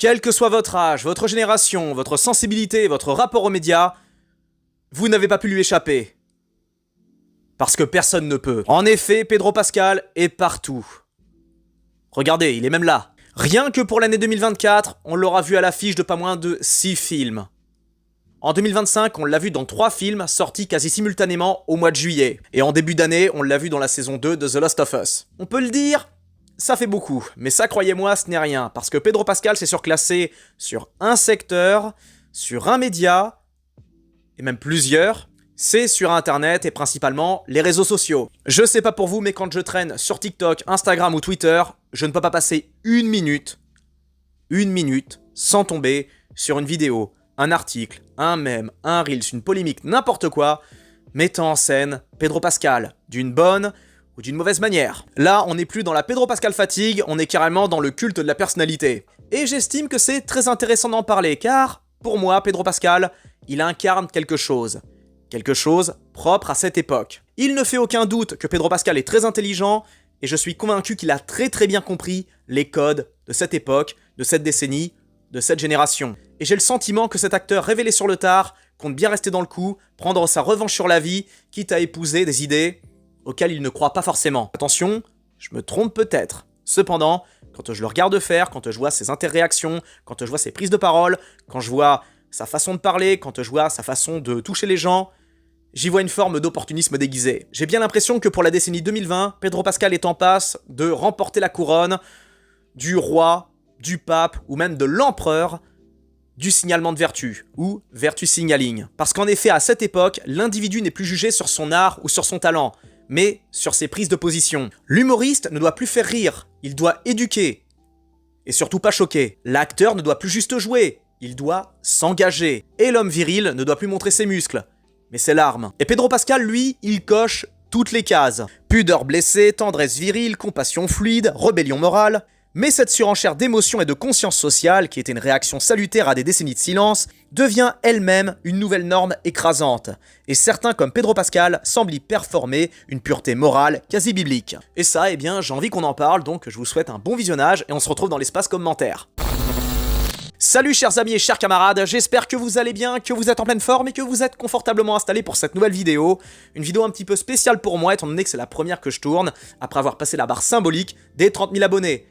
Quel que soit votre âge, votre génération, votre sensibilité, votre rapport aux médias, vous n'avez pas pu lui échapper. Parce que personne ne peut. En effet, Pedro Pascal est partout. Regardez, il est même là. Rien que pour l'année 2024, on l'aura vu à l'affiche de pas moins de 6 films. En 2025, on l'a vu dans 3 films sortis quasi simultanément au mois de juillet. Et en début d'année, on l'a vu dans la saison 2 de The Last of Us. On peut le dire, ça fait beaucoup. Mais ça, croyez-moi, ce n'est rien. Parce que Pedro Pascal s'est surclassé sur un secteur, sur un média, et même plusieurs. C'est sur internet et principalement les réseaux sociaux. Je sais pas pour vous, mais quand je traîne sur TikTok, Instagram ou Twitter, je ne peux pas passer une minute sans tomber sur une vidéo, un article, un mème, un reels, une polémique, n'importe quoi, mettant en scène Pedro Pascal, d'une bonne ou d'une mauvaise manière. Là, on n'est plus dans la Pedro Pascal fatigue, on est carrément dans le culte de la personnalité. Et j'estime que c'est très intéressant d'en parler, car, pour moi, Pedro Pascal, il incarne quelque chose propre à cette époque. Il ne fait aucun doute que Pedro Pascal est très intelligent, et je suis convaincu qu'il a très bien compris les codes de cette époque, de cette décennie, de cette génération. Et j'ai le sentiment que cet acteur révélé sur le tard compte bien rester dans le coup, prendre sa revanche sur la vie, quitte à épouser des idées auxquelles il ne croit pas forcément. Attention, je me trompe peut-être. Cependant, quand je le regarde faire, quand je vois ses interréactions, quand je vois ses prises de parole, quand je vois sa façon de parler, quand je vois sa façon de toucher les gens, j'y vois une forme d'opportunisme déguisé. J'ai bien l'impression que pour la décennie 2020, Pedro Pascal est en passe de remporter la couronne du roi, du pape ou même de l'empereur du signalement de vertu, ou vertu signaling. Parce qu'en effet, à cette époque, l'individu n'est plus jugé sur son art ou sur son talent, mais sur ses prises de position. L'humoriste ne doit plus faire rire, il doit éduquer, et surtout pas choquer. L'acteur ne doit plus juste jouer, il doit s'engager. Et l'homme viril ne doit plus montrer ses muscles, mais c'est l'arme. Et Pedro Pascal, lui, il coche toutes les cases. Pudeur blessée, tendresse virile, compassion fluide, rébellion morale. Mais cette surenchère d'émotions et de conscience sociale, qui était une réaction salutaire à des décennies de silence, devient elle-même une nouvelle norme écrasante. Et certains, comme Pedro Pascal, semblent y performer une pureté morale quasi biblique. Et ça, eh bien, j'ai envie qu'on en parle, donc je vous souhaite un bon visionnage, et on se retrouve dans l'espace commentaire. Salut chers amis et chers camarades, j'espère que vous allez bien, que vous êtes en pleine forme et que vous êtes confortablement installés pour cette nouvelle vidéo. Une vidéo un petit peu spéciale pour moi, étant donné que c'est la première que je tourne, après avoir passé la barre symbolique des 30 000 abonnés.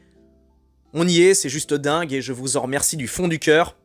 On y est, c'est juste dingue et je vous en remercie du fond du cœur.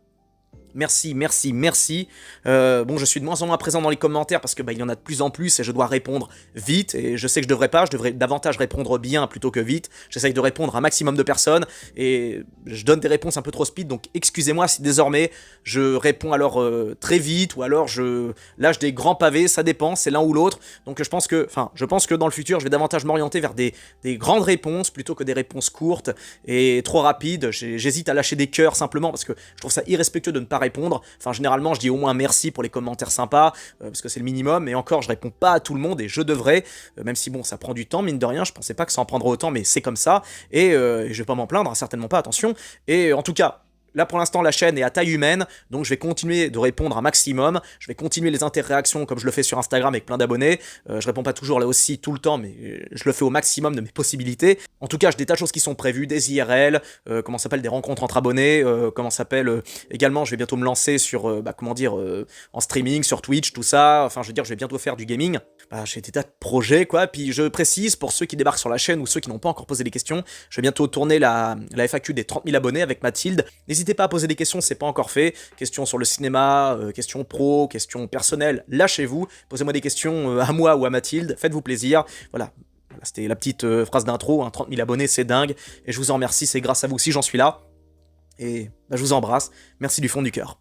Merci. Bon, je suis de moins en moins présent dans les commentaires parce que il y en a de plus en plus et je dois répondre vite. Et je sais que je devrais davantage répondre bien plutôt que vite. J'essaye de répondre à un maximum de personnes et je donne des réponses un peu trop speed. Donc excusez-moi si désormais je réponds alors très vite ou alors je lâche des grands pavés. Ça dépend, c'est l'un ou l'autre. Donc je pense que dans le futur, je vais davantage m'orienter vers des grandes réponses plutôt que des réponses courtes et trop rapides. J'hésite à lâcher des cœurs simplement parce que je trouve ça irrespectueux de ne pas répondre. Enfin, généralement, je dis au moins merci pour les commentaires sympas, parce que c'est le minimum, mais encore, je réponds pas à tout le monde, et je devrais, même si bon, ça prend du temps, mine de rien, je pensais pas que ça en prendrait autant, mais c'est comme ça, et je vais pas m'en plaindre, certainement pas, attention, et en tout cas, là pour l'instant la chaîne est à taille humaine, donc je vais continuer de répondre un maximum, je vais continuer les interréactions comme je le fais sur Instagram avec plein d'abonnés, je réponds pas toujours là aussi tout le temps, mais je le fais au maximum de mes possibilités. En tout cas, j'ai des tas de choses qui sont prévues, des IRL, des rencontres entre abonnés, également je vais bientôt me lancer sur, en streaming, sur Twitch, tout ça, enfin je veux dire je vais bientôt faire du gaming. J'ai des tas de projets quoi, puis je précise pour ceux qui débarquent sur la chaîne ou ceux qui n'ont pas encore posé des questions, je vais bientôt tourner la FAQ des 30 000 abonnés avec Mathilde. N'hésitez pas à poser des questions, c'est pas encore fait. Questions sur le cinéma, questions pro, questions personnelles, lâchez-vous. Posez-moi des questions à moi ou à Mathilde, faites-vous plaisir. Voilà, c'était la petite phrase d'intro, 30 000 abonnés, c'est dingue. Et je vous en remercie, c'est grâce à vous si j'en suis là. Et je vous embrasse, merci du fond du cœur.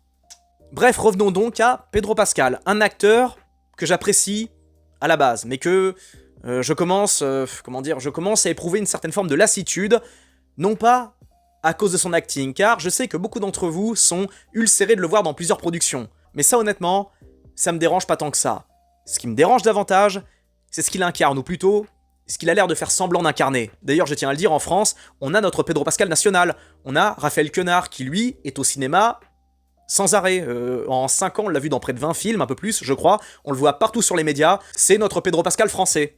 Bref, revenons donc à Pedro Pascal, un acteur que j'apprécie à la base, mais que je commence à éprouver une certaine forme de lassitude, non pas à cause de son acting, car je sais que beaucoup d'entre vous sont ulcérés de le voir dans plusieurs productions. Mais ça, honnêtement, ça me dérange pas tant que ça. Ce qui me dérange davantage, c'est ce qu'il incarne, ou plutôt, ce qu'il a l'air de faire semblant d'incarner. D'ailleurs, je tiens à le dire, en France, on a notre Pedro Pascal national. On a Raphaël Quenard, qui lui, est au cinéma sans arrêt. En 5 ans, on l'a vu dans près de 20 films, un peu plus, je crois. On le voit partout sur les médias. C'est notre Pedro Pascal français.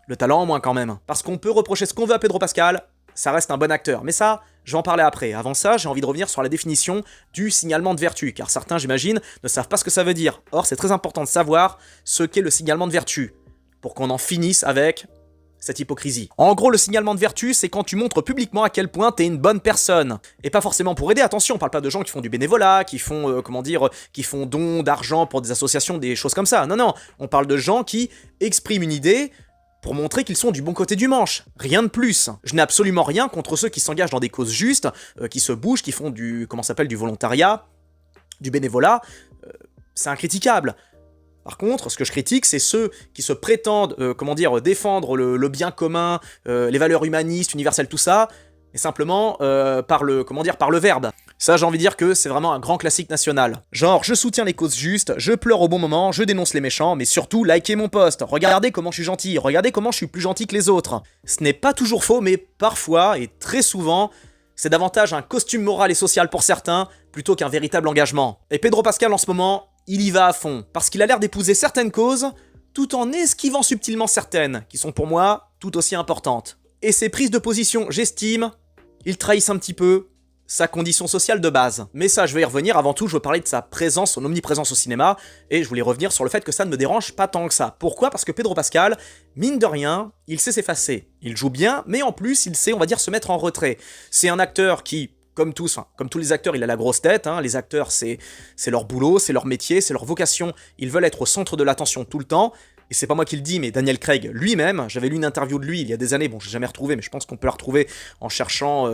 Le talent en moins quand même. Parce qu'on peut reprocher ce qu'on veut à Pedro Pascal, ça reste un bon acteur. Mais ça, je vais en parler après. Avant ça, j'ai envie de revenir sur la définition du signalement de vertu, car certains, j'imagine, ne savent pas ce que ça veut dire. Or, c'est très important de savoir ce qu'est le signalement de vertu, pour qu'on en finisse avec cette hypocrisie. En gros, le signalement de vertu, c'est quand tu montres publiquement à quel point t'es une bonne personne. Et pas forcément pour aider, attention, on parle pas de gens qui font du bénévolat, qui font, qui font don d'argent pour des associations, des choses comme ça. Non, non, on parle de gens qui expriment une idée pour montrer qu'ils sont du bon côté du manche. Rien de plus. Je n'ai absolument rien contre ceux qui s'engagent dans des causes justes, qui se bougent, qui font du, du volontariat, du bénévolat. C'est incritiquable. Par contre, ce que je critique, c'est ceux qui se prétendent, défendre le bien commun, les valeurs humanistes, universelles, tout ça, et simplement par le verbe. Ça, j'ai envie de dire que c'est vraiment un grand classique national. Genre, je soutiens les causes justes, je pleure au bon moment, je dénonce les méchants, mais surtout, likez mon post, regardez comment je suis gentil, regardez comment je suis plus gentil que les autres. Ce n'est pas toujours faux, mais parfois, et très souvent, c'est davantage un costume moral et social pour certains, plutôt qu'un véritable engagement. Et Pedro Pascal, en ce moment, il y va à fond, parce qu'il a l'air d'épouser certaines causes, tout en esquivant subtilement certaines, qui sont pour moi tout aussi importantes. Et ses prises de position, j'estime, il trahissent un petit peu sa condition sociale de base. Mais ça, je vais y revenir. Avant tout, je veux parler de sa présence, son omniprésence au cinéma, et je voulais revenir sur le fait que ça ne me dérange pas tant que ça. Pourquoi ? Parce que Pedro Pascal, mine de rien, il sait s'effacer. Il joue bien, mais en plus, il sait, on va dire, se mettre en retrait. C'est un acteur qui, comme tous les acteurs, il a la grosse tête, hein. Les acteurs, c'est leur boulot, c'est leur métier, c'est leur vocation, ils veulent être au centre de l'attention tout le temps, et c'est pas moi qui le dis, mais Daniel Craig lui-même, j'avais lu une interview de lui il y a des années, bon, j'ai jamais retrouvé, mais je pense qu'on peut la retrouver en cherchant...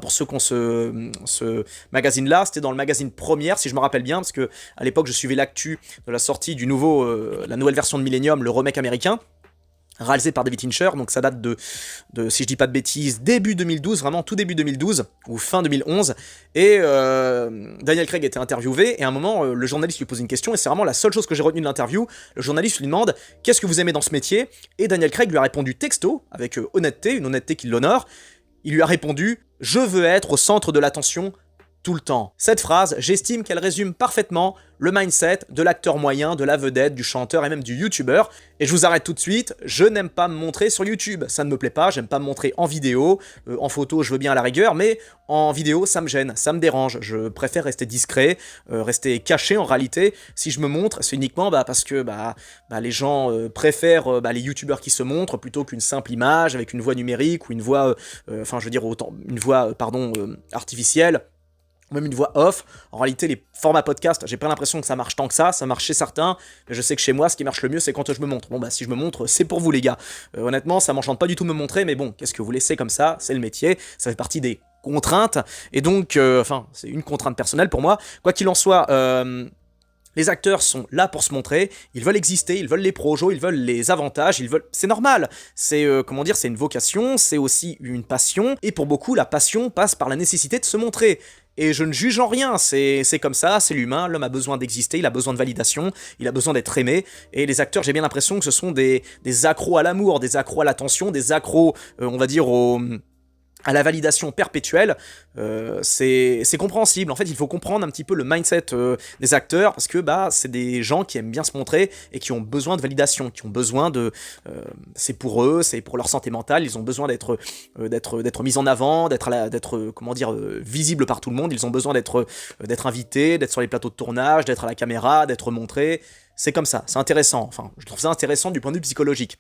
pour ceux qui ont ce magazine-là, c'était dans le magazine Première, si je me rappelle bien, parce que à l'époque, je suivais l'actu de la sortie du la nouvelle version de Millennium, le remake américain, réalisé par David Fincher, donc ça date de, si je dis pas de bêtises, début 2012, vraiment tout début 2012, ou fin 2011, et Daniel Craig était interviewé, et à un moment, le journaliste lui pose une question, et c'est vraiment la seule chose que j'ai retenue de l'interview. Le journaliste lui demande « Qu'est-ce que vous aimez dans ce métier ?» Et Daniel Craig lui a répondu texto, avec honnêteté, une honnêteté qui l'honore. Il lui a répondu « Je veux être au centre de l'attention tout le temps ». Cette phrase, j'estime qu'elle résume parfaitement le mindset de l'acteur moyen, de la vedette, du chanteur et même du youtubeur. Et je vous arrête tout de suite, je n'aime pas me montrer sur YouTube, ça ne me plaît pas, j'aime pas me montrer en vidéo, en photo je veux bien à la rigueur, mais en vidéo ça me gêne, ça me dérange, je préfère rester discret, rester caché en réalité. Si je me montre, c'est uniquement parce que les gens préfèrent les youtubeurs qui se montrent plutôt qu'une simple image avec une voix numérique ou une voix, artificielle, même une voix off. En réalité, les formats podcast, j'ai pas l'impression que ça marche tant que ça marche chez certains, mais je sais que chez moi, ce qui marche le mieux, c'est quand je me montre. Bon, si je me montre, c'est pour vous les gars. Honnêtement, ça m'enchante pas du tout de me montrer, mais bon, qu'est-ce que vous laissez comme ça, c'est le métier, ça fait partie des contraintes, et donc, c'est une contrainte personnelle pour moi. Quoi qu'il en soit, les acteurs sont là pour se montrer, ils veulent exister, ils veulent les projos, ils veulent les avantages, c'est normal, c'est c'est une vocation, c'est aussi une passion, et pour beaucoup, la passion passe par la nécessité de se montrer. Et je ne juge en rien, c'est comme ça, c'est l'humain, l'homme a besoin d'exister, il a besoin de validation, il a besoin d'être aimé, et les acteurs, j'ai bien l'impression que ce sont des accros à l'amour, des accros à l'attention, des accros, à la validation perpétuelle. C'est compréhensible. En fait, il faut comprendre un petit peu le mindset des acteurs, parce que c'est des gens qui aiment bien se montrer et qui ont besoin de validation, qui ont besoin de... c'est pour eux, c'est pour leur santé mentale, ils ont besoin d'être mis en avant, d'être visibles par tout le monde, ils ont besoin d'être invités, d'être sur les plateaux de tournage, d'être à la caméra, d'être montrés. C'est comme ça, c'est intéressant. Enfin, je trouve ça intéressant du point de vue psychologique.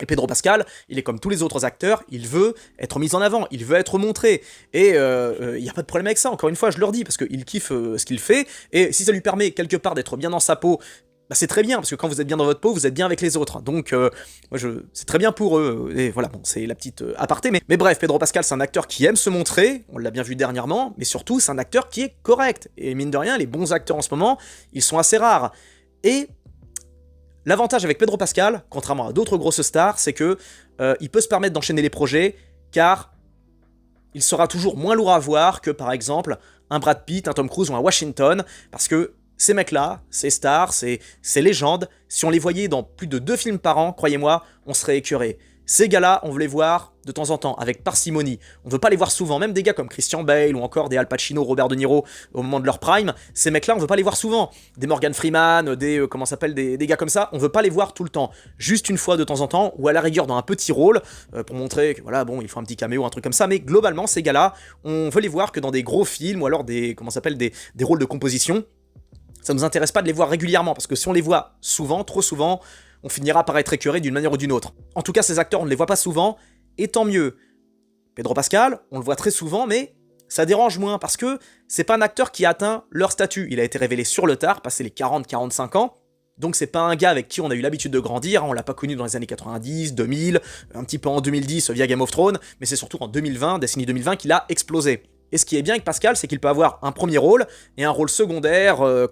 Et Pedro Pascal, il est comme tous les autres acteurs, il veut être mis en avant, il veut être montré, et il n'y a pas de problème avec ça, encore une fois je leur dis, parce qu'il kiffe ce qu'il fait, et si ça lui permet quelque part d'être bien dans sa peau, c'est très bien, parce que quand vous êtes bien dans votre peau, vous êtes bien avec les autres, donc c'est très bien pour eux, et voilà, bon, c'est la petite aparté, mais bref, Pedro Pascal c'est un acteur qui aime se montrer, on l'a bien vu dernièrement, mais surtout c'est un acteur qui est correct, et mine de rien, les bons acteurs en ce moment, ils sont assez rares, et... L'avantage avec Pedro Pascal, contrairement à d'autres grosses stars, c'est que il peut se permettre d'enchaîner les projets, car il sera toujours moins lourd à voir que, par exemple, un Brad Pitt, un Tom Cruise ou un Washington, parce que ces mecs-là, ces stars, ces légendes, si on les voyait dans plus de 2 films par an, croyez-moi, on serait écœuré. Ces gars-là, on veut les voir de temps en temps, avec parcimonie. On veut pas les voir souvent, même des gars comme Christian Bale ou encore des Al Pacino, Robert De Niro au moment de leur prime. Ces mecs-là, on veut pas les voir souvent. Des Morgan Freeman, des gars comme ça, on veut pas les voir tout le temps. Juste une fois de temps en temps, ou à la rigueur dans un petit rôle, pour montrer que voilà, bon, il faut un petit caméo, un truc comme ça. Mais globalement, ces gars-là, on veut les voir que dans des gros films ou alors des rôles de composition. Ça nous intéresse pas de les voir régulièrement, parce que si on les voit souvent, trop souvent, on finira par être écœuré d'une manière ou d'une autre. En tout cas, ces acteurs, on ne les voit pas souvent, et tant mieux. Pedro Pascal, on le voit très souvent, mais ça dérange moins, parce que c'est pas un acteur qui a atteint leur statut. Il a été révélé sur le tard, passé les 40-45 ans, donc c'est pas un gars avec qui on a eu l'habitude de grandir, on l'a pas connu dans les années 90, 2000, un petit peu en 2010 via Game of Thrones, mais c'est surtout en 2020, décennie 2020, qu'il a explosé. Et ce qui est bien avec Pascal, c'est qu'il peut avoir un premier rôle, et un rôle secondaire, un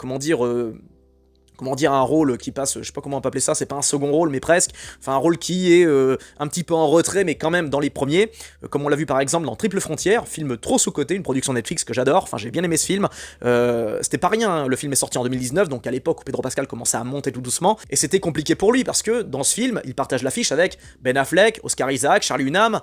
rôle qui passe, je sais pas comment on peut appeler ça, c'est pas un second rôle, mais presque, enfin un rôle qui est un petit peu en retrait, mais quand même dans les premiers, comme on l'a vu par exemple dans Triple Frontière, film trop sous-coté, une production Netflix que j'adore, enfin j'ai bien aimé ce film, c'était pas rien, le film est sorti en 2019, donc à l'époque où Pedro Pascal commençait à monter tout doucement, et c'était compliqué pour lui, parce que dans ce film, il partage l'affiche avec Ben Affleck, Oscar Isaac, Charlie Hunnam,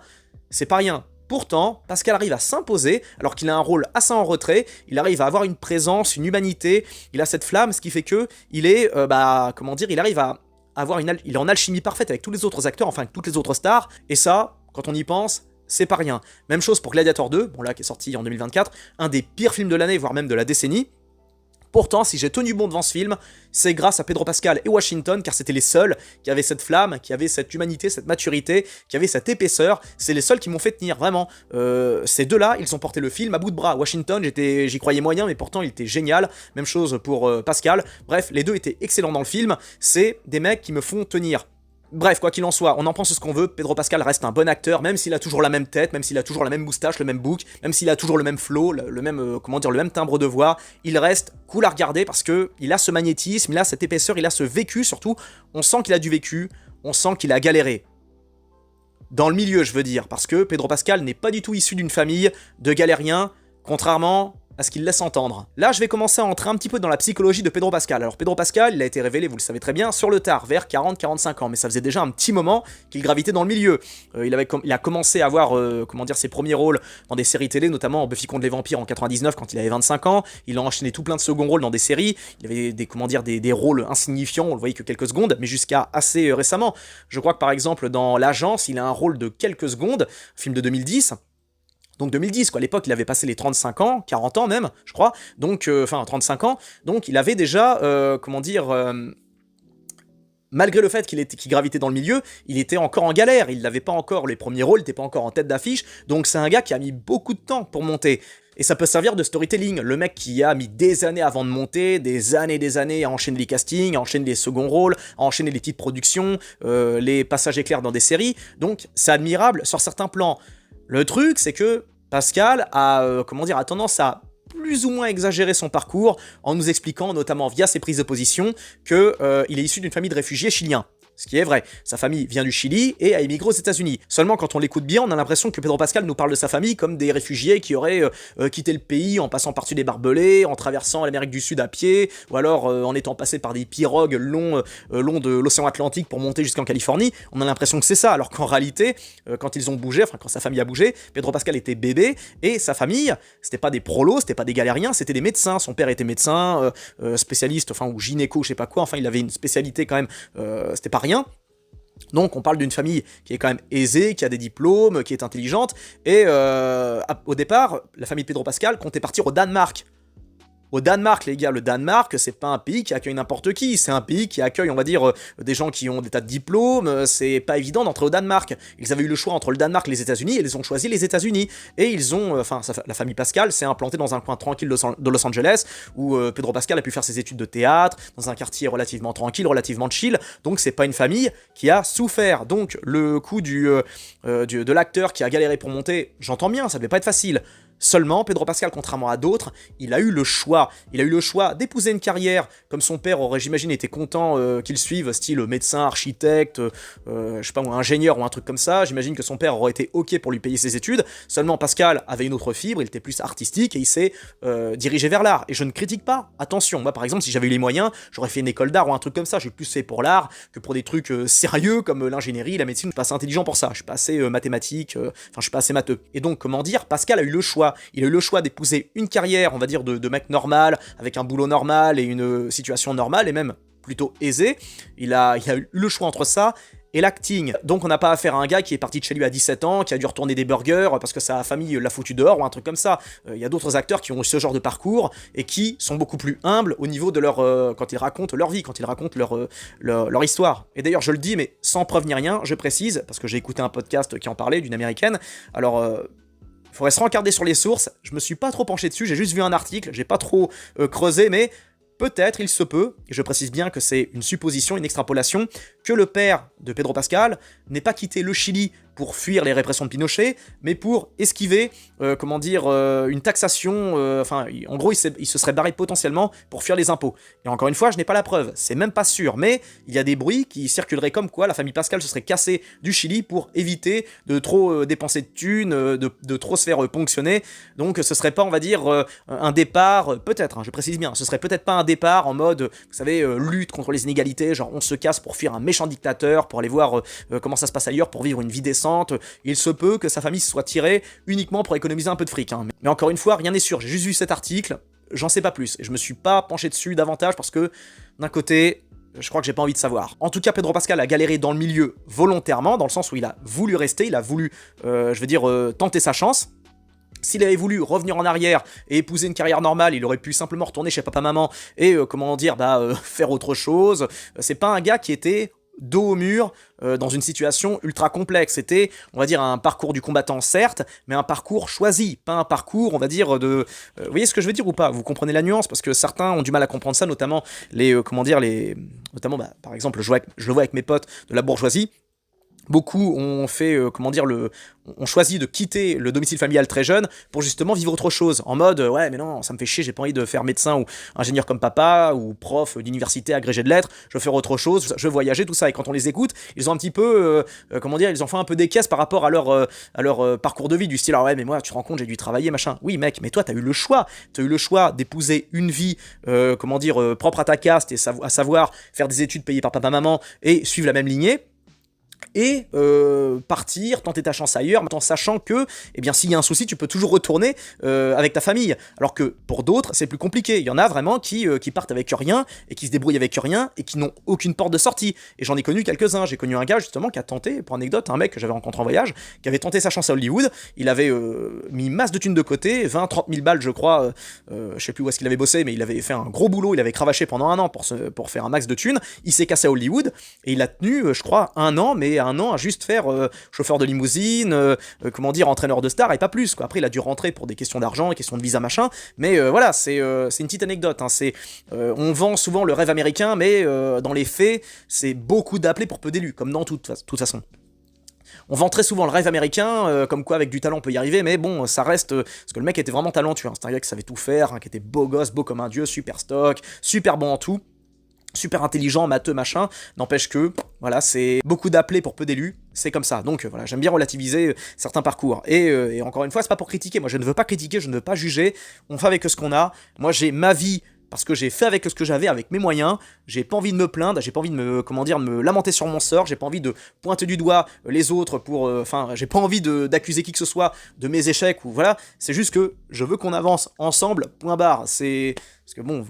c'est pas rien. Pourtant, Pascal arrive à s'imposer, alors qu'il a un rôle assez en retrait, il arrive à avoir une présence, une humanité, il a cette flamme, ce qui fait que il est, il arrive à avoir il est en alchimie parfaite avec tous les autres acteurs, enfin avec toutes les autres stars, et ça, quand on y pense, c'est pas rien. Même chose pour Gladiator 2, bon là, qui est sorti en 2024, un des pires films de l'année, voire même de la décennie. Pourtant, si j'ai tenu bon devant ce film, c'est grâce à Pedro Pascal et Washington, car c'était les seuls qui avaient cette flamme, qui avaient cette humanité, cette maturité, qui avaient cette épaisseur. C'est les seuls qui m'ont fait tenir, vraiment. Ces deux-là, ils ont porté le film à bout de bras. Washington, j'y croyais moyen, mais pourtant il était génial. Même chose pour Pascal. Bref, les deux étaient excellents dans le film. C'est des mecs qui me font tenir. Bref, quoi qu'il en soit, on en pense ce qu'on veut, Pedro Pascal reste un bon acteur, même s'il a toujours la même tête, même s'il a toujours la même moustache, le même bouc, même s'il a toujours le même flow, le même timbre de voix, il reste cool à regarder parce que il a ce magnétisme, il a cette épaisseur, il a ce vécu surtout, on sent qu'il a du vécu, on sent qu'il a galéré. Dans le milieu, je veux dire, parce que Pedro Pascal n'est pas du tout issu d'une famille de galériens, contrairement à ce qu'il laisse entendre. Là, je vais commencer à entrer un petit peu dans la psychologie de Pedro Pascal. Alors, Pedro Pascal, il a été révélé, vous le savez très bien, sur le tard, vers 40-45 ans, mais ça faisait déjà un petit moment qu'il gravitait dans le milieu. Il a commencé à avoir, ses premiers rôles dans des séries télé, notamment Buffy contre les vampires en 99, quand il avait 25 ans. Il a enchaîné tout plein de seconds rôles dans des séries. Il avait des rôles insignifiants, on le voyait que quelques secondes, mais jusqu'à assez récemment. Je crois que, par exemple, dans L'Agence, il a un rôle de quelques secondes, film de 2010. Donc 2010, quoi, à l'époque il avait passé les 35 ans, 40 ans même, je crois, donc, 35 ans, donc il avait déjà, malgré le fait qu'il gravitait dans le milieu, il était encore en galère, il n'avait pas encore les premiers rôles, il n'était pas encore en tête d'affiche, donc c'est un gars qui a mis beaucoup de temps pour monter. Et ça peut servir de storytelling, le mec qui a mis des années avant de monter, des années à enchaîner les castings, à enchaîner les seconds rôles, à enchaîner les petites productions, les passages éclairs dans des séries, donc c'est admirable sur certains plans. Le truc, c'est que Pascal a tendance à plus ou moins exagérer son parcours en nous expliquant, notamment via ses prises de position, qu'il est issu d'une famille de réfugiés chiliens. Ce qui est vrai, sa famille vient du Chili et a émigré aux États-Unis. Seulement, quand on l'écoute bien, on a l'impression que Pedro Pascal nous parle de sa famille comme des réfugiés qui auraient quitté le pays en passant par-dessus des barbelés, en traversant l'Amérique du Sud à pied, ou alors en étant passés par des pirogues long de l'océan Atlantique pour monter jusqu'en Californie. On a l'impression que c'est ça, alors qu'en réalité, quand ils ont bougé, enfin quand sa famille a bougé, Pedro Pascal était bébé et sa famille, c'était pas des prolos, c'était pas des galériens, c'était des médecins. Son père était médecin, spécialiste, ou gynéco, je sais pas quoi. Enfin, il avait une spécialité quand même. C'était pas rien. Donc on parle d'une famille qui est quand même aisée, qui a des diplômes, qui est intelligente, et au départ, la famille de Pedro Pascal comptait partir au Danemark. Au Danemark, les gars, le Danemark, c'est pas un pays qui accueille n'importe qui, c'est un pays qui accueille, on va dire, des gens qui ont des tas de diplômes, c'est pas évident d'entrer au Danemark. Ils avaient eu le choix entre le Danemark et les États-Unis, et ils ont choisi les États-Unis. Et ils ont, la famille Pascal s'est implantée dans un coin tranquille de Los Angeles, où Pedro Pascal a pu faire ses études de théâtre, dans un quartier relativement tranquille, relativement chill, donc c'est pas une famille qui a souffert. Donc le coup de l'acteur qui a galéré pour monter, j'entends bien, ça devait pas être facile. Seulement, Pedro Pascal, contrairement à d'autres, il a eu le choix. Il a eu le choix d'épouser une carrière, comme son père aurait, j'imagine, été content qu'il suive, style médecin, architecte, je sais pas, ou ingénieur ou un truc comme ça. J'imagine que son père aurait été ok pour lui payer ses études. Seulement, Pascal avait une autre fibre, il était plus artistique et il s'est dirigé vers l'art. Et je ne critique pas, attention. Moi, par exemple, si j'avais eu les moyens, j'aurais fait une école d'art ou un truc comme ça. J'ai plus fait pour l'art que pour des trucs sérieux comme l'ingénierie, la médecine. Je suis pas assez intelligent pour ça. Je suis pas assez mathématique, je suis pas assez matheux. Et donc, comment dire, Pascal a eu le choix. Il a eu le choix d'épouser une carrière, on va dire, de mec normal, avec un boulot normal et une situation normale, et même plutôt aisée. Il a eu le choix entre ça et l'acting. Donc on n'a pas affaire à un gars qui est parti de chez lui à 17 ans, qui a dû retourner des burgers parce que sa famille l'a foutu dehors ou un truc comme ça. Il y a d'autres acteurs qui ont eu ce genre de parcours et qui sont beaucoup plus humbles au niveau de leur... quand ils racontent leur vie, quand ils racontent leur histoire. Et d'ailleurs je le dis, mais sans preuve ni rien, je précise, parce que j'ai écouté un podcast qui en parlait, d'une américaine, alors... il faudrait se rencarder sur les sources, je me suis pas trop penché dessus, j'ai juste vu un article, j'ai pas trop creusé, mais peut-être il se peut, et je précise bien que c'est une supposition, une extrapolation, que le père de Pedro Pascal n'ait pas quitté le Chili pour fuir les répressions de Pinochet, mais pour esquiver, une taxation, en gros, il se serait barré potentiellement pour fuir les impôts. Et encore une fois, je n'ai pas la preuve, c'est même pas sûr, mais il y a des bruits qui circuleraient comme quoi la famille Pascal se serait cassée du Chili pour éviter de trop dépenser de thunes, de trop se faire ponctionner, donc ce serait pas, on va dire, un départ, peut-être, je précise bien, ce serait peut-être pas un départ en mode, vous savez, lutte contre les inégalités, genre on se casse pour fuir un méchant dictateur, pour aller voir comment ça se passe ailleurs, pour vivre une vie décente. Il se peut que sa famille se soit tirée uniquement pour économiser un peu de fric. Mais encore une fois, rien n'est sûr. J'ai juste vu cet article, j'en sais pas plus. Et je me suis pas penché dessus davantage parce que, d'un côté, je crois que j'ai pas envie de savoir. En tout cas, Pedro Pascal a galéré dans le milieu volontairement, dans le sens où il a voulu rester, il a voulu, tenter sa chance. S'il avait voulu revenir en arrière et épouser une carrière normale, il aurait pu simplement retourner chez papa-maman et, faire autre chose. C'est pas un gars qui était dos au mur, dans une situation ultra complexe. C'était, on va dire, un parcours du combattant, certes, mais un parcours choisi, pas un parcours, on va dire, de... vous voyez ce que je veux dire ou pas? Vous comprenez la nuance? Parce que certains ont du mal à comprendre ça, notamment par exemple, je le vois avec mes potes de la bourgeoisie. Beaucoup ont fait, ont choisi de quitter le domicile familial très jeune pour justement vivre autre chose, en mode ouais mais non ça me fait chier, j'ai pas envie de faire médecin ou ingénieur comme papa ou prof d'université agrégé de lettres, je veux faire autre chose, je veux voyager, tout ça. Et quand on les écoute, ils ont un petit peu, ils ont fait un peu des caisses par rapport à leur parcours de vie, du style ah ouais mais moi tu te rends compte j'ai dû travailler machin. Oui mec, mais toi t'as eu le choix d'épouser une vie propre à ta caste et à savoir faire des études payées par papa maman et suivre la même lignée. Et partir, tenter ta chance ailleurs, en sachant que, eh bien, s'il y a un souci, tu peux toujours retourner avec ta famille. Alors que pour d'autres, c'est plus compliqué. Il y en a vraiment qui partent avec rien et qui se débrouillent avec rien et qui n'ont aucune porte de sortie. Et j'en ai connu quelques-uns. J'ai connu un gars justement qui a tenté, pour anecdote, un mec que j'avais rencontré en voyage, qui avait tenté sa chance à Hollywood. Il avait mis masse de thunes de côté, 20-30 000 balles, je crois. Je sais plus où est-ce qu'il avait bossé, mais il avait fait un gros boulot. Il avait cravaché pendant un an pour faire un max de thunes. Il s'est cassé à Hollywood et il a tenu, je crois, un an, mais un an à juste faire chauffeur de limousine, entraîneur de star et pas plus, quoi. Après il a dû rentrer pour des questions d'argent, des questions de visa machin, mais voilà, c'est une petite anecdote, on vend souvent le rêve américain, mais dans les faits c'est beaucoup d'appelés pour peu d'élus, comme dans toute façon. On vend très souvent le rêve américain, comme quoi avec du talent on peut y arriver, mais bon, ça reste... parce que le mec était vraiment talentueux, c'est un gars qui savait tout faire, qui était beau gosse, beau comme un dieu, super stock, super bon en tout, super intelligent, matheux, machin, n'empêche que, voilà, c'est beaucoup d'appelés pour peu d'élus, c'est comme ça. Donc voilà, j'aime bien relativiser certains parcours. Et encore une fois, c'est pas pour critiquer, moi je ne veux pas critiquer, je ne veux pas juger, on fait avec ce qu'on a, moi j'ai ma vie, parce que j'ai fait avec ce que j'avais, avec mes moyens, j'ai pas envie de me plaindre, j'ai pas envie de me lamenter sur mon sort, j'ai pas envie de pointer du doigt les autres pour... j'ai pas envie d'accuser qui que ce soit de mes échecs, ou voilà, c'est juste que je veux qu'on avance ensemble, point barre, c'est... Parce que bon...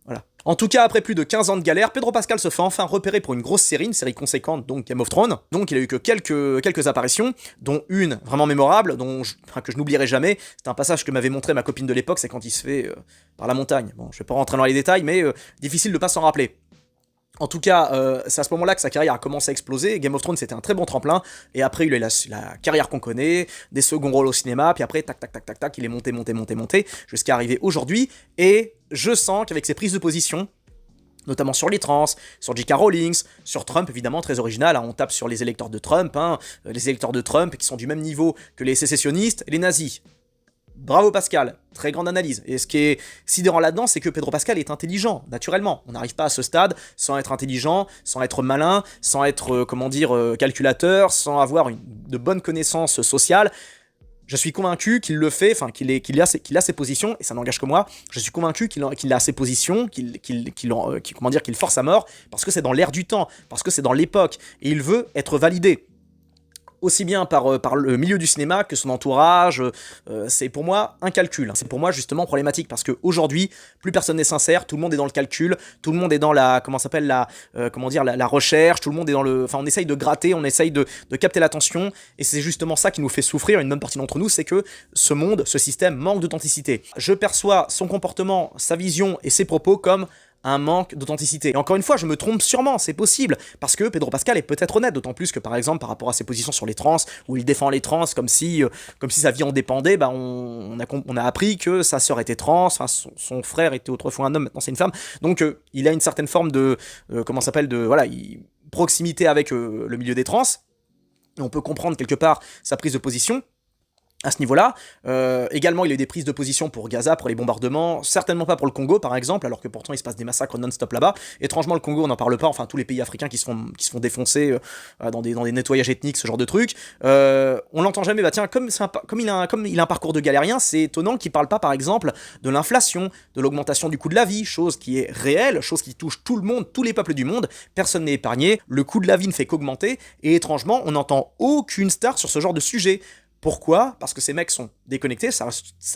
Voilà. En tout cas, après plus de 15 ans de galère, Pedro Pascal se fait enfin repérer pour une grosse série, une série conséquente, donc Game of Thrones. Donc il a eu que quelques apparitions, dont une vraiment mémorable, que je n'oublierai jamais. C'est un passage que m'avait montré ma copine de l'époque, c'est quand il se fait par la montagne. Bon, je vais pas rentrer dans les détails, mais difficile de pas s'en rappeler. En tout cas, c'est à ce moment-là que sa carrière a commencé à exploser. Game of Thrones, c'était un très bon tremplin. Et après, il a eu la carrière qu'on connaît, des seconds rôles au cinéma. Puis après, tac, tac, tac, tac, tac, il est monté, jusqu'à arriver aujourd'hui. Et je sens qu'avec ses prises de position, notamment sur les trans, sur J.K. Rowling, sur Trump, évidemment, très original, on tape sur les électeurs de Trump, les électeurs de Trump qui sont du même niveau que les sécessionnistes et les nazis. Bravo Pascal, très grande analyse. Et ce qui est sidérant là-dedans, c'est que Pedro Pascal est intelligent, naturellement. On n'arrive pas à ce stade sans être intelligent, sans être malin, sans être, calculateur, sans avoir de bonnes connaissances sociales. Je suis convaincu qu'il le fait, enfin qu'il a ses positions, et ça n'engage que moi. Je suis convaincu qu'il a ses positions, qu'il force à mort, parce que c'est dans l'air du temps, parce que c'est dans l'époque, et il veut être validé. Aussi bien par le milieu du cinéma que son entourage, c'est pour moi un calcul. C'est pour moi justement problématique parce qu'aujourd'hui, plus personne n'est sincère, tout le monde est dans le calcul, tout le monde est dans la recherche, tout le monde est dans le... Enfin, on essaye de gratter, on essaye de capter l'attention, et c'est justement ça qui nous fait souffrir, une bonne partie d'entre nous, c'est que ce monde, ce système manque d'authenticité. Je perçois son comportement, sa vision et ses propos comme un manque d'authenticité. Et encore une fois, je me trompe sûrement, c'est possible, parce que Pedro Pascal est peut-être honnête, d'autant plus que par exemple par rapport à ses positions sur les trans, où il défend les trans comme si sa vie en dépendait, bah on a appris que sa sœur était trans, enfin, son frère était autrefois un homme, maintenant c'est une femme, donc il a une certaine forme de, proximité avec le milieu des trans, et on peut comprendre quelque part sa prise de position, à ce niveau-là. Également, il y a eu des prises de position pour Gaza, pour les bombardements, certainement pas pour le Congo, par exemple, alors que pourtant il se passe des massacres non-stop là-bas. Étrangement, le Congo, on n'en parle pas, enfin tous les pays africains qui se font défoncer dans des nettoyages ethniques, ce genre de trucs. On l'entend jamais, bah tiens, comme il a un parcours de galérien, c'est étonnant qu'il parle pas, par exemple, de l'inflation, de l'augmentation du coût de la vie, chose qui est réelle, chose qui touche tout le monde, tous les peuples du monde, personne n'est épargné, le coût de la vie ne fait qu'augmenter, et étrangement, on n'entend aucune star sur ce genre de sujet. Pourquoi ? Parce que ces mecs sont déconnectés, ça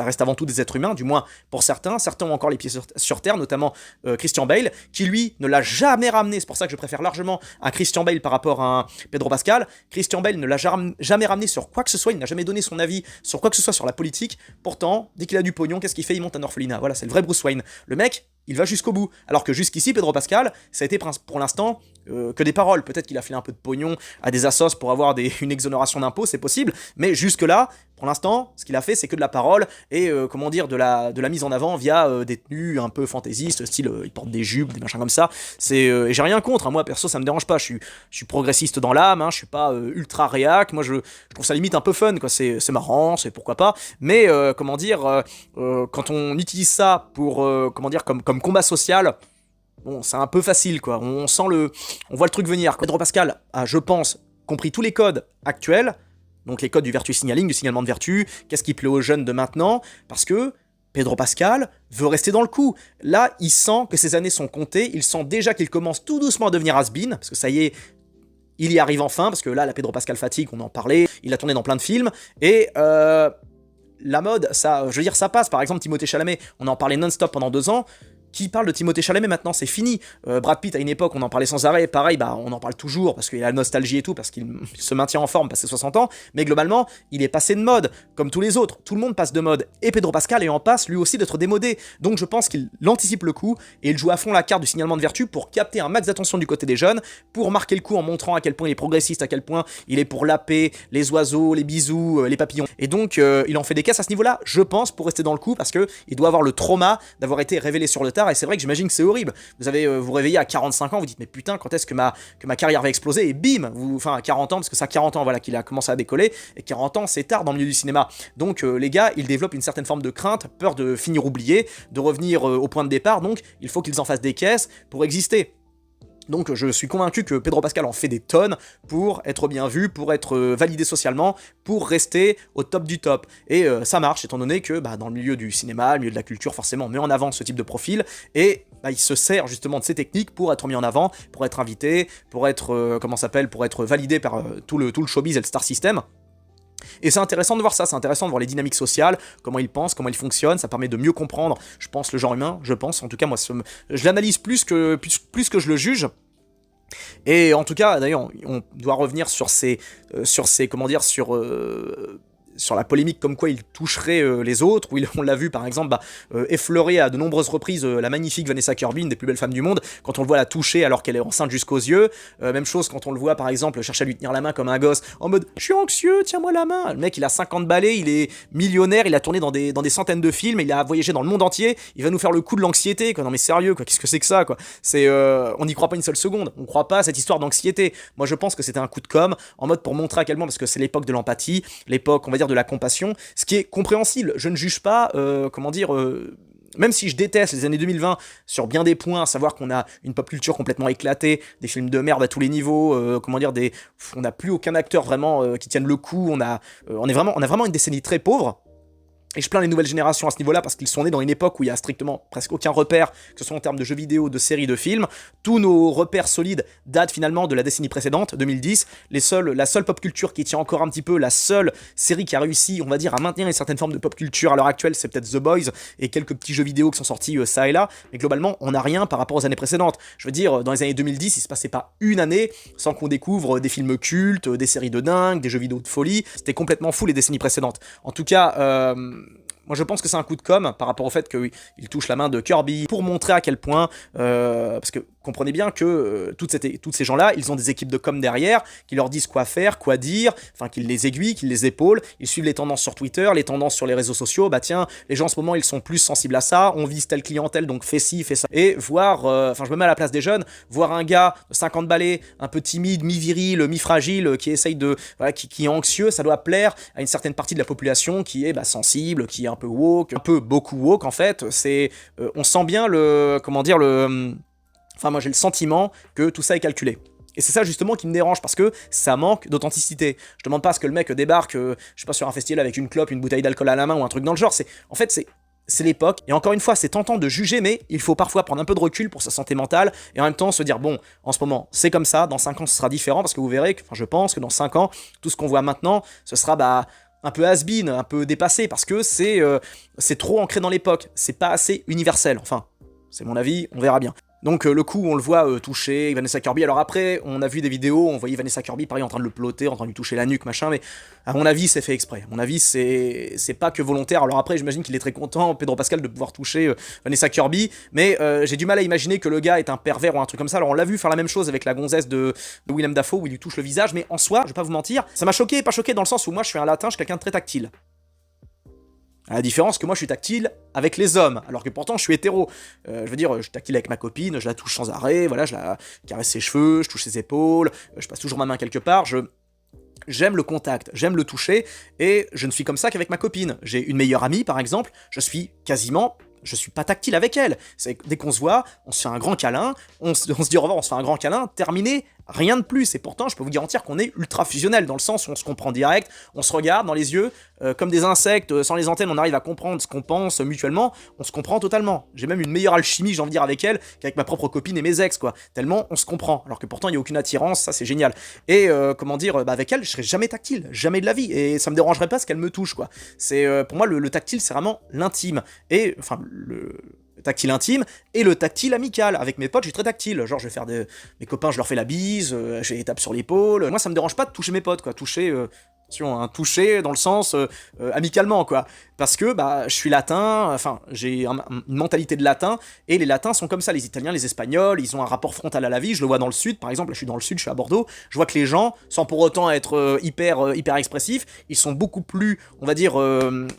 reste avant tout des êtres humains, du moins pour certains ont encore les pieds sur terre, notamment Christian Bale, qui lui ne l'a jamais ramené, c'est pour ça que je préfère largement un Christian Bale par rapport à un Pedro Pascal. Christian Bale ne l'a jamais ramené sur quoi que ce soit, il n'a jamais donné son avis sur quoi que ce soit sur la politique, pourtant, dès qu'il a du pognon, qu'est-ce qu'il fait ? Il monte un orphelinat, voilà, c'est le vrai Bruce Wayne. Le mec, il va jusqu'au bout. Alors que jusqu'ici, Pedro Pascal, ça a été pour l'instant que des paroles. Peut-être qu'il a filé un peu de pognon à des assos pour avoir une exonération d'impôts, c'est possible, mais jusque-là, pour l'instant, ce qu'il a fait, c'est que de la parole et de la mise en avant via des tenues un peu fantaisistes, style il porte des jupes, des machins comme ça. Et j'ai rien contre, hein. Moi perso ça me dérange pas, je suis progressiste dans l'âme, hein. Je suis pas ultra réac, moi je trouve ça limite un peu fun, quoi. C'est marrant, c'est pourquoi pas, mais quand on utilise ça pour comme combat social, bon, c'est un peu facile, quoi. On voit le truc venir. Pedro Pascal a, je pense, compris tous les codes actuels, donc les codes du virtue signaling, du signalement de vertu, qu'est-ce qui plaît aux jeunes de maintenant, parce que Pedro Pascal veut rester dans le coup. Là, il sent que ses années sont comptées, il sent déjà qu'il commence tout doucement à devenir has-been, parce que ça y est, il y arrive enfin, parce que là, la Pedro Pascal fatigue, on en parlait, il a tourné dans plein de films, et la mode, ça, je veux dire, ça passe. Par exemple, Timothée Chalamet, on en parlait non-stop pendant 2 ans. Qui parle de Timothée Chalamet maintenant, c'est fini. Brad Pitt, à une époque, on en parlait sans arrêt. Pareil, bah, on en parle toujours parce qu'il y a la nostalgie et tout, parce qu'il se maintient en forme passé 60 ans. Mais globalement, il est passé de mode, comme tous les autres. Tout le monde passe de mode. Et Pedro Pascal est en passe, lui aussi, d'être démodé. Donc je pense qu'il anticipe le coup et il joue à fond la carte du signalement de vertu pour capter un max d'attention du côté des jeunes, pour marquer le coup en montrant à quel point il est progressiste, à quel point il est pour la paix, les oiseaux, les bisous, les papillons. Et donc, il en fait des caisses à ce niveau-là, je pense, pour rester dans le coup, parce que il doit avoir le trauma d'avoir été révélé sur le tard. Et c'est vrai que j'imagine que c'est horrible. Vous avez vous réveillez à 45 ans, vous dites mais putain, quand est-ce que ma carrière va exploser, et bim, à 40 ans, parce que ça 40 ans voilà qu'il a commencé à décoller, et 40 ans c'est tard dans le milieu du cinéma. Donc les gars, ils développent une certaine forme de crainte, peur de finir oublié, de revenir au point de départ, donc il faut qu'ils en fassent des caisses pour exister. Donc je suis convaincu que Pedro Pascal en fait des tonnes pour être bien vu, pour être validé socialement, pour rester au top du top. Et ça marche, étant donné que dans le milieu du cinéma, le milieu de la culture, forcément, on met en avant ce type de profil, et il se sert justement de ces techniques pour être mis en avant, pour être invité, pour être, pour être validé par tout le showbiz et le star system. Et c'est intéressant de voir ça, c'est intéressant de voir les dynamiques sociales, comment ils pensent, comment ils fonctionnent, ça permet de mieux comprendre, je pense, le genre humain, en tout cas moi, je l'analyse plus que je le juge. Et en tout cas, d'ailleurs, on doit revenir sur sur la polémique comme quoi il toucherait les autres, où on l'a vu par exemple effleurer à de nombreuses reprises la magnifique Vanessa Kirby, une des plus belles femmes du monde, quand on le voit la toucher alors qu'elle est enceinte jusqu'aux yeux, même chose quand on le voit par exemple chercher à lui tenir la main comme un gosse, en mode « je suis anxieux, tiens-moi la main ». Le mec il a 50 balais, il est millionnaire, il a tourné dans des centaines de films, il a voyagé dans le monde entier, il va nous faire le coup de l'anxiété, quoi. Non mais sérieux, quoi, qu'est-ce que c'est que ça, quoi. On n'y croit pas une seule seconde, on croit pas à cette histoire d'anxiété. Moi je pense que c'était un coup de com', en mode pour montrer à quel point, parce que c'est l'époque de l'empathie, l'époque on va dire de la compassion, ce qui est compréhensible. Je ne juge pas, même si je déteste les années 2020 sur bien des points, à savoir qu'on a une pop culture complètement éclatée, des films de merde à tous les niveaux, on n'a plus aucun acteur vraiment qui tienne le coup, on a vraiment une décennie très pauvre. Et je plains les nouvelles générations à ce niveau-là parce qu'ils sont nés dans une époque où il y a strictement presque aucun repère, que ce soit en termes de jeux vidéo, de séries, de films. Tous nos repères solides datent finalement de la décennie précédente, 2010. La seule pop culture qui tient encore un petit peu, la seule série qui a réussi, on va dire, à maintenir une certaine forme de pop culture à l'heure actuelle, c'est peut-être The Boys et quelques petits jeux vidéo qui sont sortis ça et là. Mais globalement, on n'a rien par rapport aux années précédentes. Je veux dire, dans les années 2010, il se passait pas une année sans qu'on découvre des films cultes, des séries de dingue, des jeux vidéo de folie. C'était complètement fou les décennies précédentes. En tout cas, moi je pense que c'est un coup de com' par rapport au fait qu'il touche la main de Kirby pour montrer à quel point, parce que comprenez bien que toutes ces gens-là, ils ont des équipes de com derrière qui leur disent quoi faire, quoi dire, enfin qu'ils les aiguillent, qu'ils les épaulent, ils suivent les tendances sur Twitter, les tendances sur les réseaux sociaux, bah tiens, les gens en ce moment ils sont plus sensibles à ça, on vise telle clientèle donc fais ci, fais ça. Et voir, je me mets à la place des jeunes, voir un gars de 50 balais, un peu timide, mi-viril, mi-fragile, qui essaye qui est anxieux, ça doit plaire à une certaine partie de la population qui est sensible, qui est un peu woke, beaucoup woke en fait, on sent bien moi j'ai le sentiment que tout ça est calculé. Et c'est ça justement qui me dérange, parce que ça manque d'authenticité. Je demande pas à ce que le mec débarque, je sais pas, sur un festival avec une clope, une bouteille d'alcool à la main ou un truc dans le genre, c'est l'époque, et encore une fois, c'est tentant de juger, mais il faut parfois prendre un peu de recul pour sa santé mentale, et en même temps se dire, bon, en ce moment, c'est comme ça, dans 5 ans, ce sera différent, parce que vous verrez, je pense que dans 5 ans, tout ce qu'on voit maintenant, ce sera, un peu has-been, un peu dépassé, parce que c'est trop ancré dans l'époque, c'est pas assez universel, enfin, c'est mon avis, on verra bien. Donc le coup, on le voit toucher Vanessa Kirby. Alors après, on a vu des vidéos, on voyait Vanessa Kirby, pareil, en train de le ploter, en train de lui toucher la nuque, machin, mais à mon avis, c'est fait exprès. À mon avis, c'est pas que volontaire. Alors après, j'imagine qu'il est très content, Pedro Pascal, de pouvoir toucher Vanessa Kirby, mais j'ai du mal à imaginer que le gars est un pervers ou un truc comme ça. Alors on l'a vu faire la même chose avec la gonzesse de Willem Dafoe, où il lui touche le visage, mais en soi, je vais pas vous mentir, ça m'a choqué, pas choqué dans le sens où moi, je suis un latin, je suis quelqu'un de très tactile. À la différence que moi je suis tactile avec les hommes, alors que pourtant je suis hétéro. Je veux dire, je suis tactile avec ma copine, je la touche sans arrêt, voilà, je la caresse ses cheveux, je touche ses épaules, je passe toujours ma main quelque part, j'aime le contact, j'aime le toucher, et je ne suis comme ça qu'avec ma copine. J'ai une meilleure amie par exemple, je suis pas tactile avec elle. C'est dès qu'on se voit, on se fait un grand câlin, on se dit au revoir, on se fait un grand câlin, terminé, rien de plus. Et pourtant, je peux vous garantir qu'on est ultra fusionnel, dans le sens où on se comprend direct, on se regarde dans les yeux, comme des insectes, sans les antennes, on arrive à comprendre ce qu'on pense mutuellement, on se comprend totalement. J'ai même une meilleure alchimie, j'ai envie de dire, avec elle, qu'avec ma propre copine et mes ex, quoi. Tellement on se comprend, alors que pourtant il n'y a aucune attirance, ça c'est génial. Et avec elle, je serais jamais tactile, jamais de la vie, et ça me dérangerait pas ce qu'elle me touche, quoi. Pour moi, le tactile, c'est vraiment l'intime. Et, enfin, le tactile intime et le tactile amical. Avec mes potes, je suis très tactile. Genre, je vais faire mes copains, je leur fais la bise, je les tape sur l'épaule. Moi, ça me dérange pas de toucher mes potes, quoi. Toucher dans le sens amicalement, quoi. Parce que je suis latin, enfin j'ai une mentalité de latin, et les latins sont comme ça, les Italiens, les Espagnols, ils ont un rapport frontal à la vie. Je le vois dans le sud, par exemple, là je suis dans le sud, je suis à Bordeaux, je vois que les gens, sans pour autant être hyper expressifs, ils sont beaucoup plus, on va dire,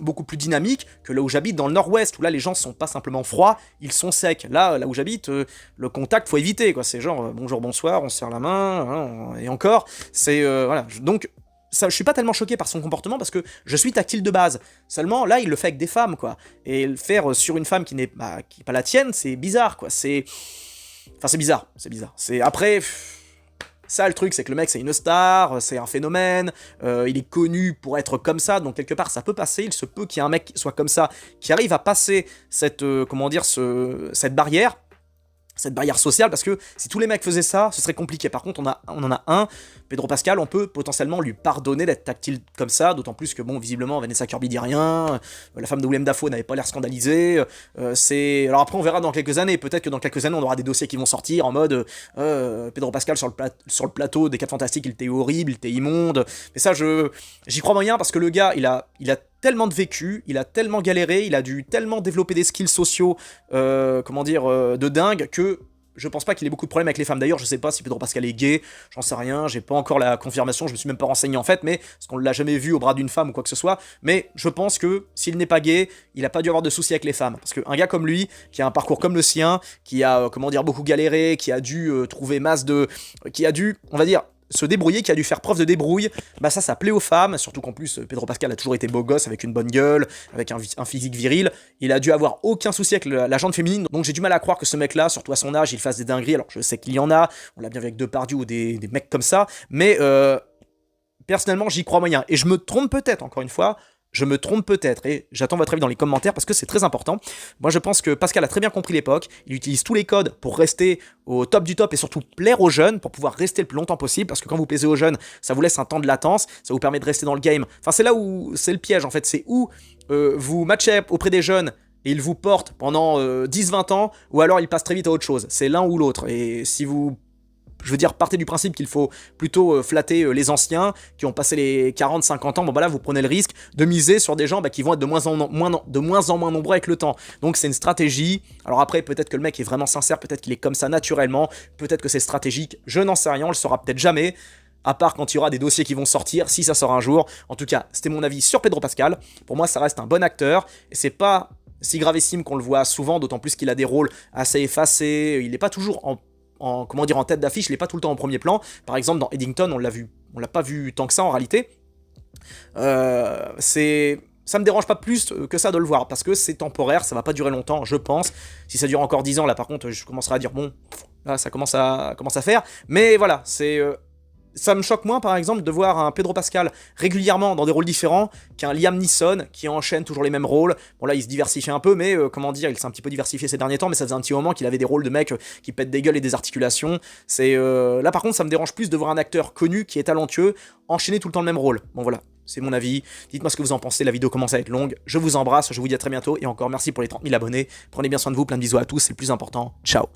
beaucoup plus dynamiques que là où j'habite dans le nord-ouest, où là les gens sont pas simplement froids, ils sont secs. Là où j'habite, le contact faut éviter, quoi. C'est genre bonjour, bonsoir, on se serre la main, et encore, voilà. Donc ça, je suis pas tellement choqué par son comportement parce que je suis tactile de base. Seulement, là, il le fait avec des femmes, quoi. Et le faire sur une femme qui n'est pas la tienne, c'est bizarre, quoi. C'est bizarre. Après, ça, le truc, c'est que le mec, c'est une star, c'est un phénomène, il est connu pour être comme ça, donc quelque part, ça peut passer. Il se peut qu'il y ait un mec qui soit comme ça, qui arrive à passer cette barrière sociale, parce que si tous les mecs faisaient ça, ce serait compliqué. Par contre, on en a un, Pedro Pascal, on peut potentiellement lui pardonner d'être tactile comme ça, d'autant plus que, bon, visiblement, Vanessa Kirby dit rien, la femme de Willem Dafoe n'avait pas l'air scandalisée, Alors après, on verra dans quelques années, peut-être que dans quelques années, on aura des dossiers qui vont sortir en mode Pedro Pascal sur le plateau des 4 Fantastiques, il était horrible, il était immonde, mais ça, j'y crois moyen, parce que le gars, il a tellement de vécu, il a tellement galéré, il a dû tellement développer des skills sociaux, de dingue, que je pense pas qu'il ait beaucoup de problèmes avec les femmes. D'ailleurs, je sais pas si Pedro Pascal est gay, j'en sais rien, j'ai pas encore la confirmation, je me suis même pas renseigné en fait, mais parce qu'on l'a jamais vu au bras d'une femme ou quoi que ce soit, mais je pense que s'il n'est pas gay, il a pas dû avoir de soucis avec les femmes, parce qu'un gars comme lui, qui a un parcours comme le sien, qui a, beaucoup galéré, qui a dû trouver on va dire, se débrouiller, qui a dû faire preuve de débrouille, bah ça plaît aux femmes, surtout qu'en plus Pedro Pascal a toujours été beau gosse, avec une bonne gueule, avec un physique viril, il a dû avoir aucun souci avec la gente féminine, donc j'ai du mal à croire que ce mec-là, surtout à son âge, il fasse des dingueries, alors je sais qu'il y en a, on l'a bien vu avec Depardieu ou des mecs comme ça, mais personnellement j'y crois moyen, et je me trompe peut-être, encore une fois, je me trompe peut-être, et j'attends votre avis dans les commentaires parce que c'est très important. Moi je pense que Pascal a très bien compris l'époque, il utilise tous les codes pour rester au top du top et surtout plaire aux jeunes, pour pouvoir rester le plus longtemps possible, parce que quand vous plaisez aux jeunes, ça vous laisse un temps de latence, ça vous permet de rester dans le game. Enfin c'est là où c'est le piège en fait, c'est où vous matchez auprès des jeunes et ils vous portent pendant 10-20 ans, ou alors ils passent très vite à autre chose, c'est l'un ou l'autre, et si vous... Je veux dire, partez du principe qu'il faut plutôt flatter les anciens qui ont passé les 40-50 ans. Bon bah là, vous prenez le risque de miser sur des gens qui vont être de moins en moins nombreux avec le temps. Donc c'est une stratégie. Alors après, peut-être que le mec est vraiment sincère, peut-être qu'il est comme ça naturellement, peut-être que c'est stratégique, je n'en sais rien, on le saura peut-être jamais. À part quand il y aura des dossiers qui vont sortir, si ça sort un jour. En tout cas, c'était mon avis sur Pedro Pascal. Pour moi, ça reste un bon acteur, et c'est pas si gravissime qu'on le voit souvent, d'autant plus qu'il a des rôles assez effacés, il n'est pas toujours en tête d'affiche, il n'est pas tout le temps en premier plan. Par exemple, dans Eddington, on l'a pas vu tant que ça en réalité. Ça me dérange pas plus que ça de le voir, parce que c'est temporaire, ça va pas durer longtemps, je pense. Si ça dure encore 10 ans, là par contre, je commencerai à dire, bon, là ça commence à faire. Mais voilà, ça me choque moins, par exemple, de voir un Pedro Pascal régulièrement dans des rôles différents qu'un Liam Neeson qui enchaîne toujours les mêmes rôles. Bon là, il se diversifie un peu, mais comment dire, il s'est un petit peu diversifié ces derniers temps, mais ça faisait un petit moment qu'il avait des rôles de mecs qui pètent des gueules et des articulations. Là, par contre, ça me dérange plus de voir un acteur connu qui est talentueux enchaîner tout le temps le même rôle. Bon voilà, c'est mon avis. Dites-moi ce que vous en pensez, la vidéo commence à être longue. Je vous embrasse, je vous dis à très bientôt, et encore merci pour les 30 000 abonnés. Prenez bien soin de vous, plein de bisous à tous, c'est le plus important. Ciao.